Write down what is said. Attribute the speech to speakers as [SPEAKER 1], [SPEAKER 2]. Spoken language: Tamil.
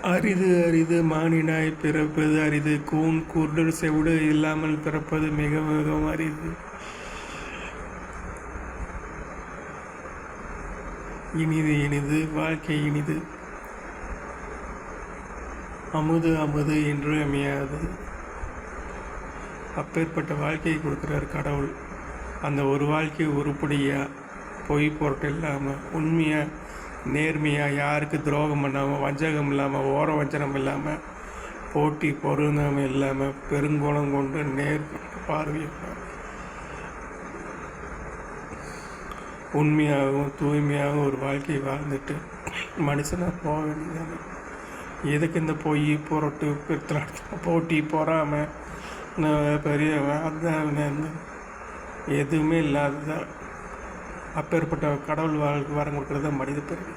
[SPEAKER 1] அரிது அரிது மானினாய் பிறப்பது அரிது. கூன் குருடு செவிடு இல்லாமல் பிறப்பது மிக மிகவும் அரிது. இனிது இனிது வாழ்க்கை இனிது. அமுது அமுது என்று அமையாது. அப்பேற்பட்ட வாழ்க்கையை கொடுக்குறார் கடவுள். அந்த ஒரு வாழ்க்கை உருப்படியாக பொய் பொருட்டு இல்லாமல் உண்மையாக நேர்மையாக யாருக்கு துரோகம் பண்ணாமல் வஞ்சகம் இல்லாமல் ஓர வஞ்சனம் இல்லாமல் போட்டி பொருந்தாமல் இல்லாமல் பெருங்குணம் கொண்டு நேர் பார்வையாக உண்மையாகவும் தூய்மையாகவும் ஒரு வாழ்க்கையை வாழ்ந்துட்டு மனுஷனாக போக வேண்டியதானே. எதுக்கு இந்த பொய் பொருட்டு போட்டி பொறாமல் பெரியவன் அதுதான் எதுவுமே இல்லாததான். அப்பேற்பட்ட கடவுள் வரம் கொடுக்குறது தான் மனித பிறவி.